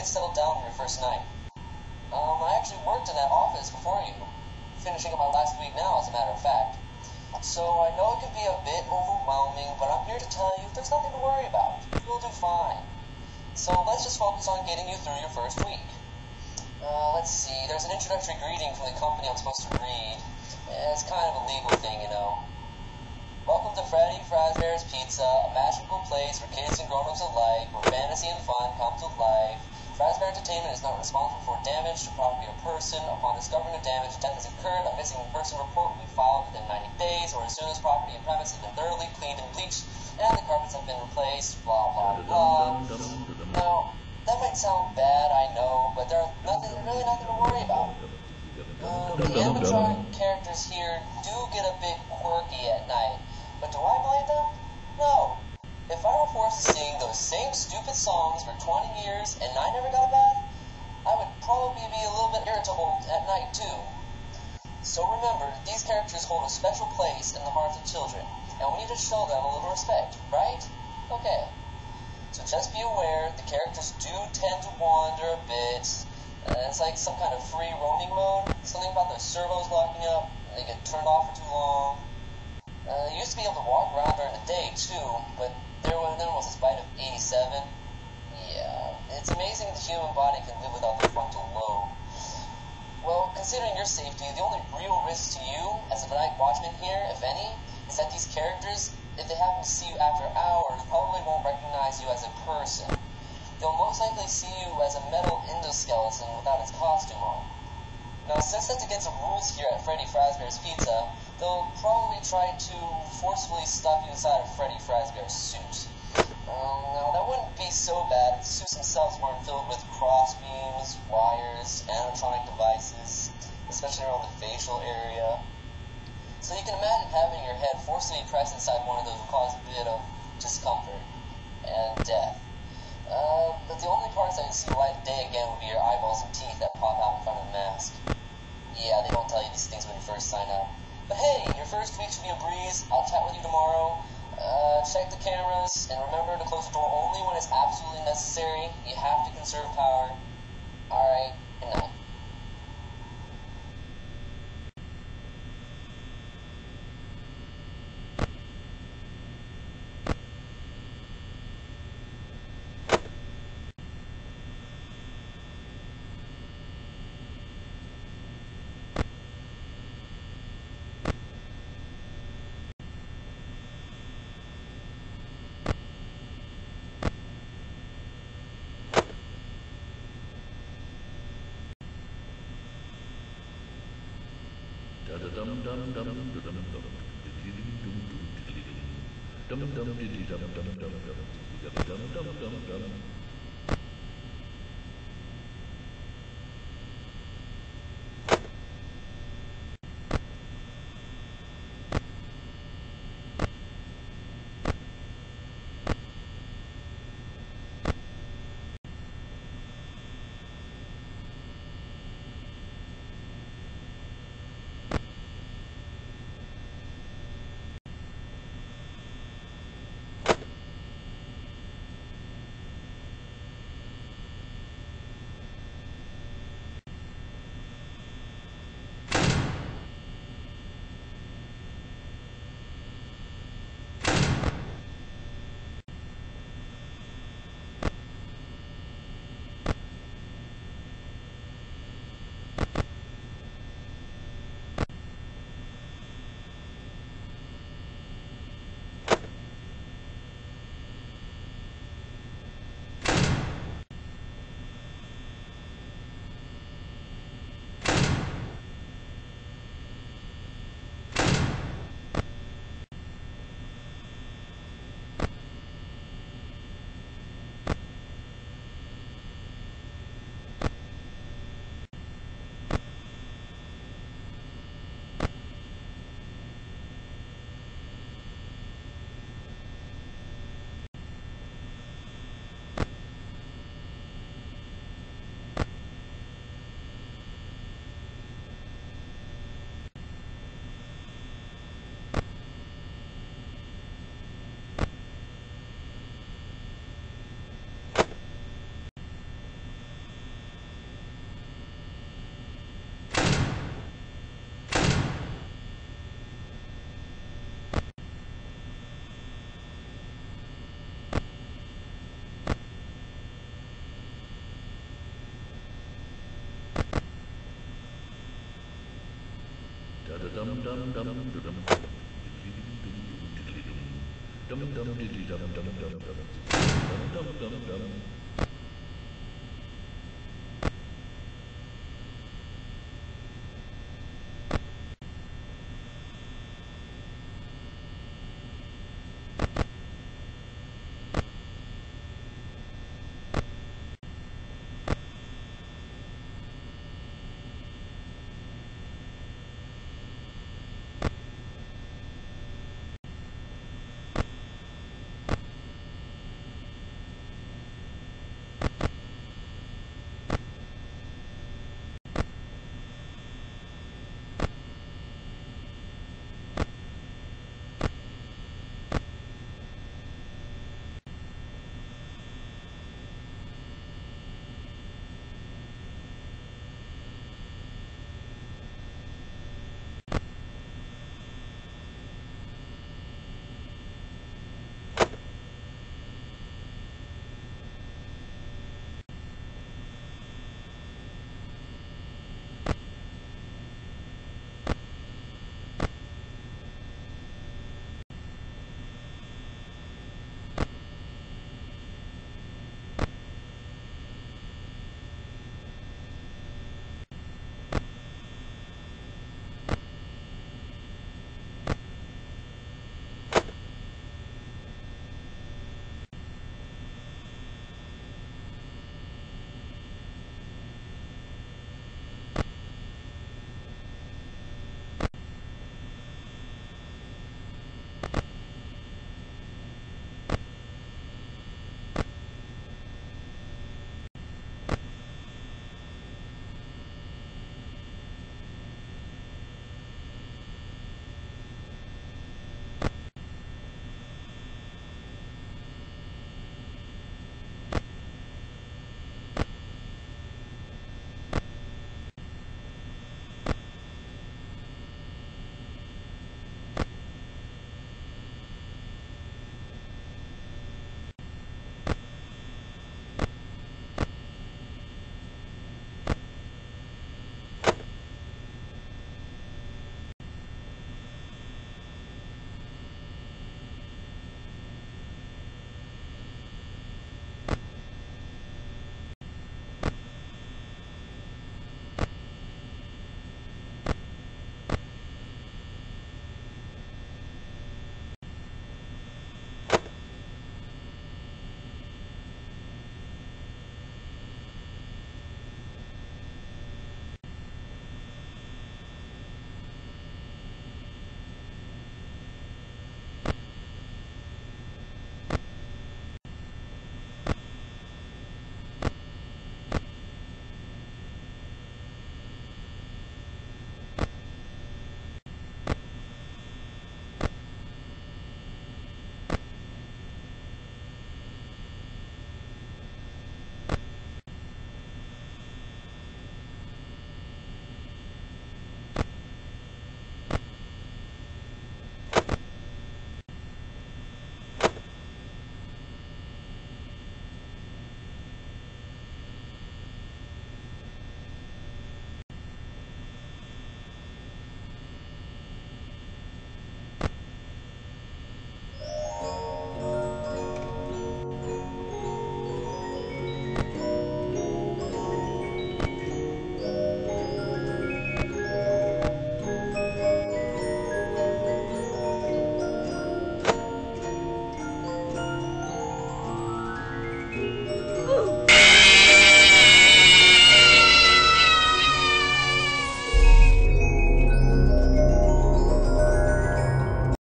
get settled down for your first night? I actually worked in that office before you, finishing up my last week now, as a matter of fact. So I know it can be a bit overwhelming, but I'm here to tell you there's nothing to worry about. You'll do fine. So let's just focus on getting you through your first week. Let's see, there's an introductory greeting from the company I'm supposed to read. It's kind of a legal thing, you know. Welcome to Freddy Fazbear's Pizza, a magical place for kids and grown-ups alike, where fantasy and fun come to life. Fazbear Entertainment is not responsible for damage to property or person. Upon discovering a damage or death has occurred, a missing person report will be filed within 90 days, or as soon as property and premise have been thoroughly cleaned and bleached, and the carpets have been replaced, blah, blah, blah. Now, that might sound bad, I know, but there's really nothing to worry about. The animatronic characters here do get a bit quirky at night, but do I blame them? No. If I were forced to sing those same stupid songs for 20 years and I never got a bath, I would probably be a little bit irritable at night too. So remember, these characters hold a special place in the hearts of children, and we need to show them a little respect, right? Okay. So just be aware, the characters do tend to wander a bit. It's like some kind of free roaming mode. Something about the servos locking up, they get turned off for too long. You used to be able to walk around during the day too, but there was this bite of 87. Yeah, it's amazing the human body can live without the frontal lobe. Well, considering your safety, the only real risk to you, as a night watchman here, if any, is that these characters, if they happen to see you after hours, probably won't recognize you as a person. They'll most likely see you as a metal endoskeleton without its costume on. Now, since that's against the rules here at Freddy Fazbear's Pizza, they'll probably try to forcefully stuff you inside of Freddy Fazbear's suit. Now, that wouldn't be so bad if the suits themselves weren't filled with crossbeams, wires, animatronic devices, especially around the facial area. So you can imagine having your head forcibly pressed inside one of those would cause a bit of discomfort and death. But the only parts that you see the light of day again would be your eyeballs and teeth that pop out in front of the mask. Yeah, they don't tell you these things when you first sign up. But hey, your first week should be a breeze. I'll chat with you tomorrow. Check the cameras, and remember to close the door only when it's absolutely necessary. You have to conserve power. Alright, good night.